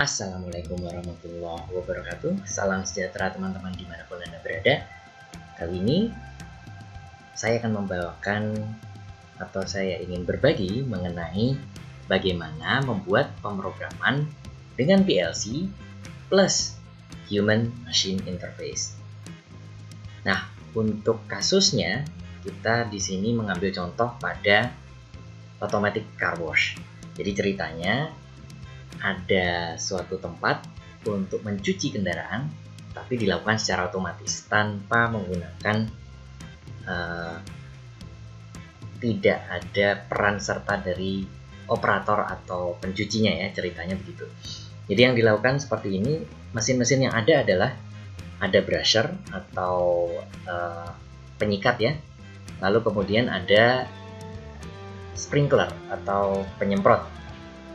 Assalamualaikum warahmatullahi wabarakatuh. Salam sejahtera teman-teman dimanapun Anda berada. Kali ini saya akan membawakan atau saya ingin berbagi mengenai bagaimana membuat pemrograman dengan PLC plus Human Machine Interface. Nah, untuk kasusnya kita di sini mengambil contoh pada automatic car wash. Jadi ceritanya ada suatu tempat untuk mencuci kendaraan, tapi dilakukan secara otomatis tanpa menggunakan tidak ada peran serta dari operator atau pencucinya ya, ceritanya begitu. Jadi yang dilakukan seperti ini, mesin-mesin yang ada adalah ada brusher atau penyikat ya, lalu kemudian ada sprinkler atau penyemprot.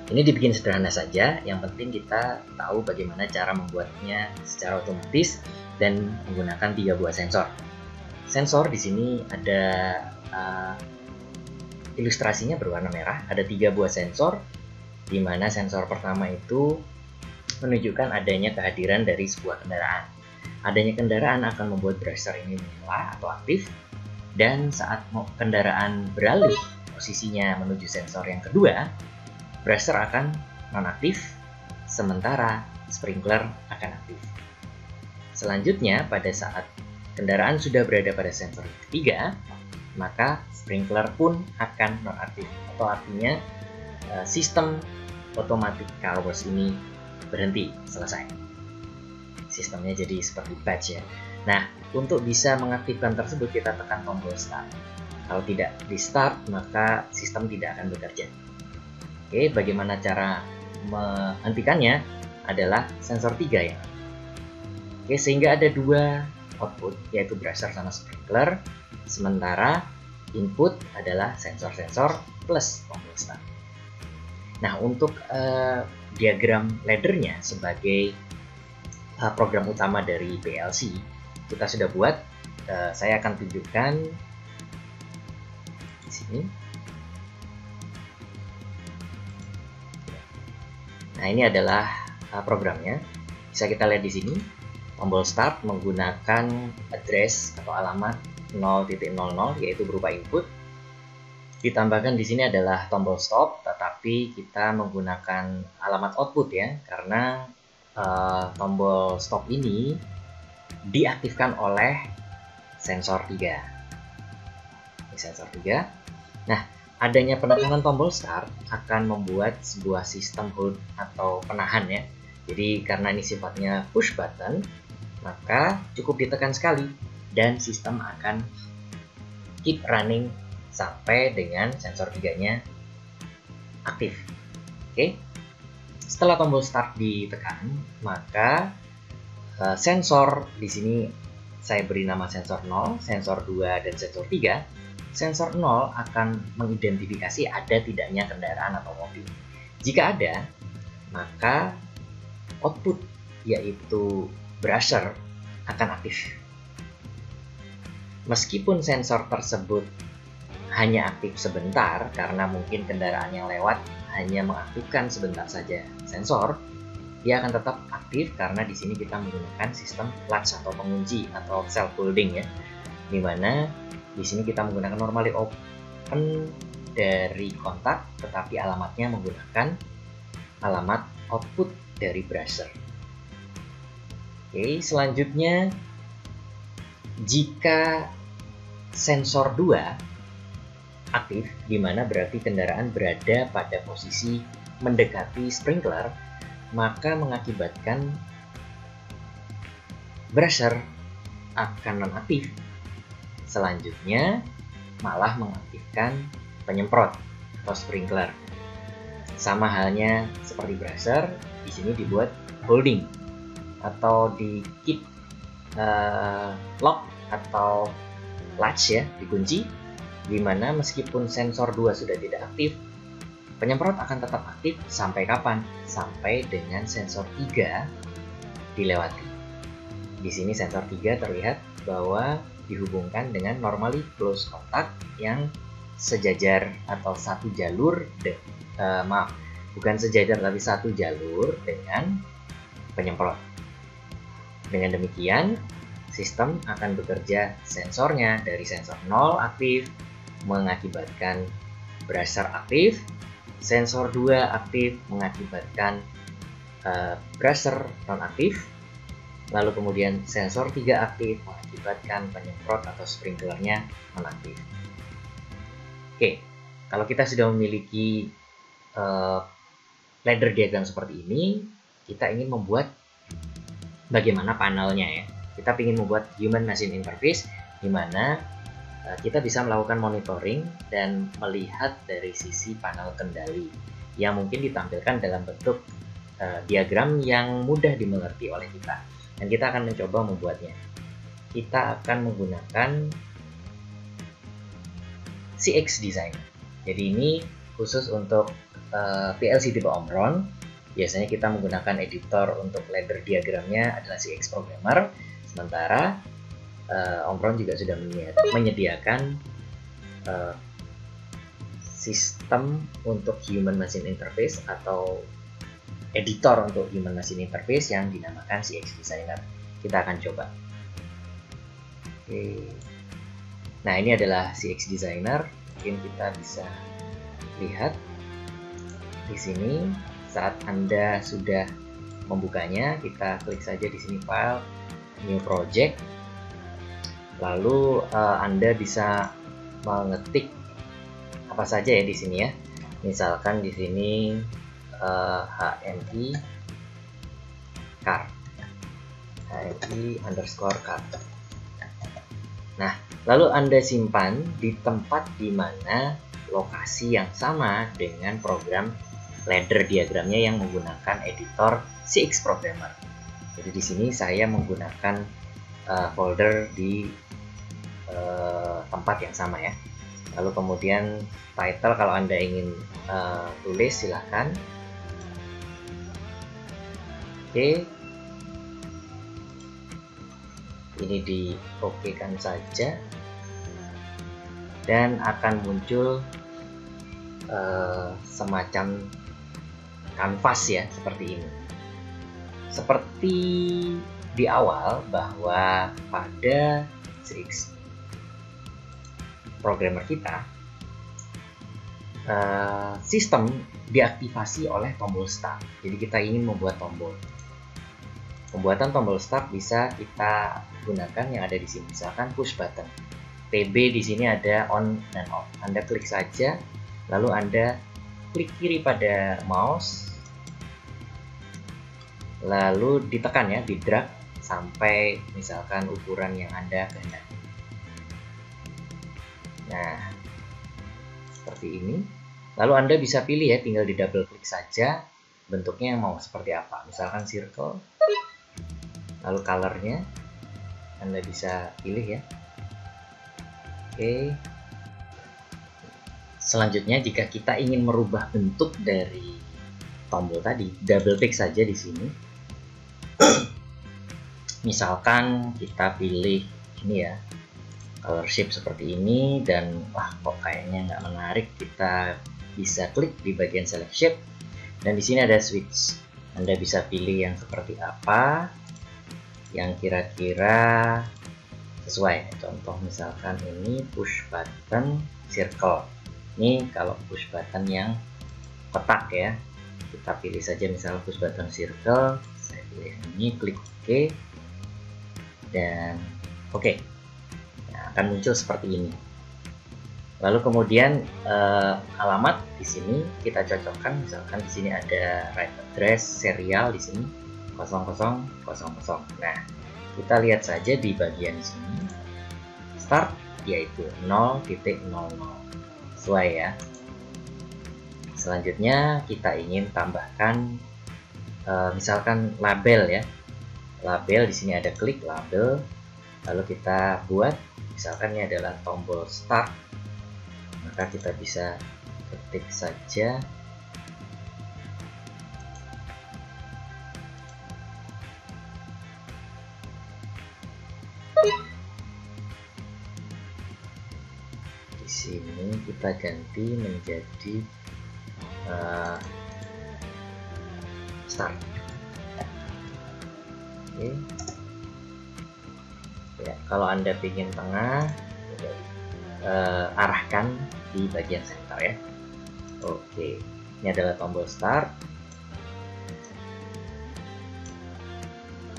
Ini dibikin sederhana saja, yang penting kita tahu bagaimana cara membuatnya secara otomatis dan menggunakan 3 buah sensor. Sensor di sini ada ilustrasinya berwarna merah, ada 3 buah sensor, di mana sensor pertama itu menunjukkan adanya kehadiran dari sebuah kendaraan. Adanya kendaraan akan membuat brusher ini menyala atau aktif, dan saat kendaraan beralih posisinya menuju sensor yang kedua, brusher akan nonaktif, sementara sprinkler akan aktif. Selanjutnya, pada saat kendaraan sudah berada pada sensor ketiga, maka sprinkler pun akan nonaktif, atau artinya sistem automatic car wash ini berhenti, selesai. Sistemnya jadi seperti batch ya. Nah, untuk bisa mengaktifkan tersebut kita tekan tombol start. Kalau tidak di start, maka sistem tidak akan bekerja. Oke, bagaimana cara menghentikannya adalah sensor 3 ya. Oke, sehingga ada 2 output, yaitu brusher sama sprinkler, sementara input adalah sensor-sensor plus tombol start. Nah, untuk diagram laddernya sebagai program utama dari PLC, kita sudah buat. Saya akan tunjukkan di sini. Nah, ini adalah programnya. Bisa kita lihat di sini. Tombol start menggunakan address atau alamat 0.00 yaitu berupa input. Ditambahkan di sini adalah tombol stop, tetapi kita menggunakan alamat output ya, karena tombol stop ini diaktifkan oleh sensor 3. Ini sensor 3. Nah, adanya penekanan tombol start akan membuat sebuah sistem hold atau penahan ya. Jadi karena ini sifatnya push button, maka cukup ditekan sekali dan sistem akan keep running sampai dengan sensor 3-nya aktif. Oke. Setelah tombol start ditekan, maka sensor di sini saya beri nama sensor 0, sensor 2 dan sensor 3. Sensor 0 akan mengidentifikasi ada tidaknya kendaraan atau mobil. Jika ada, maka output yaitu brusher akan aktif. Meskipun sensor tersebut hanya aktif sebentar karena mungkin kendaraan yang lewat hanya mengaktifkan sebentar saja sensor, dia akan tetap aktif karena di sini kita menggunakan sistem latch atau pengunci atau self holding ya, di mana di sini kita menggunakan normally open dari kontak, tetapi alamatnya menggunakan alamat output dari brusher. Oke, selanjutnya jika sensor 2 aktif, di mana berarti kendaraan berada pada posisi mendekati sprinkler, maka mengakibatkan brusher akan nonaktif. Selanjutnya malah mengaktifkan penyemprot atau sprinkler. Sama halnya seperti brusher, di sini dibuat holding atau di keep lock atau latch ya, dikunci, di mana meskipun sensor 2 sudah tidak aktif, penyemprot akan tetap aktif sampai kapan? Sampai dengan sensor 3 dilewati. Di sini sensor 3 terlihat bahwa dihubungkan dengan normally close kontak yang sejajar atau satu jalur bukan sejajar tapi satu jalur dengan penyemprot. Dengan demikian, sistem akan bekerja sensornya dari sensor 0 aktif mengakibatkan brusher aktif, sensor 2 aktif mengakibatkan brusher non aktif, lalu kemudian sensor 3 aktif mengakibatkan penyemprot atau sprinklernya nonaktif. Oke, kalau kita sudah memiliki ladder diagram seperti ini, kita ingin membuat bagaimana panelnya ya. Kita ingin membuat human machine interface di mana kita bisa melakukan monitoring dan melihat dari sisi panel kendali yang mungkin ditampilkan dalam bentuk diagram yang mudah dimengerti oleh kita. Dan kita akan mencoba membuatnya. Kita akan menggunakan CX Designer. Jadi ini khusus untuk PLC tipe Omron. Biasanya kita menggunakan editor untuk ladder diagramnya adalah CX Programmer. Sementara Omron juga sudah menyediakan sistem untuk human machine interface atau editor untuk human machine interface yang dinamakan CX Designer. Kita akan coba. Oke. Nah, ini adalah CX Designer. Mungkin kita bisa lihat di sini saat Anda sudah membukanya, kita klik saja di sini file, new project. Lalu Anda bisa mengetik apa saja ya di sini ya. Misalkan di sini HMI car, HMI underscore car. Nah, lalu Anda simpan di tempat di mana lokasi yang sama dengan program ladder diagramnya yang menggunakan editor CX Programmer. Jadi di sini saya menggunakan folder di tempat yang sama ya. Lalu kemudian title kalau Anda ingin tulis silahkan. Oke. Ini di OK-kan saja. Dan akan muncul semacam kanvas ya, seperti ini. Seperti di awal bahwa pada CX Programmer kita, sistem diaktifasi oleh tombol start. Jadi kita ingin membuat tombol. Pembuatan tombol start bisa kita gunakan yang ada di sini, misalkan push button. TB di sini ada on dan off. Anda klik saja, lalu Anda klik kiri pada mouse, lalu ditekan ya, di drag sampai misalkan ukuran yang Anda kehendaki. Nah, seperti ini. Lalu Anda bisa pilih ya, tinggal di double klik saja bentuknya yang mau seperti apa. Misalkan circle. Lalu colornya Anda bisa pilih ya. Oke. Selanjutnya jika kita ingin merubah bentuk dari tombol tadi, double klik saja di sini. Misalkan kita pilih ini ya, color shape seperti ini, dan wah kok kayaknya nggak menarik, kita bisa klik di bagian select shape dan di sini ada switch. Anda bisa pilih yang seperti apa yang kira-kira sesuai. Contoh misalkan ini push button circle. Ini kalau push button yang kotak ya, kita pilih saja misalnya push button circle. Saya pilih ini, klik OK dan OK. Nah, akan muncul seperti ini. Lalu kemudian alamat di sini kita cocokkan, misalkan di sini ada right address serial di sini 0000. Nah, kita lihat saja di bagian sini start yaitu 0.00 sesuai ya. Selanjutnya kita ingin tambahkan misalkan label ya. Label di sini ada klik label, lalu kita buat misalkan ini adalah tombol start, maka kita bisa ketik saja di sini, kita ganti menjadi start. Oke. Ya, kalau Anda ingin tengah, arahkan di bagian center ya. Oke, ini adalah tombol start.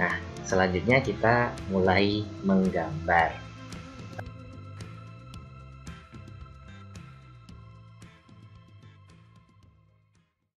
Nah, selanjutnya kita mulai menggambar.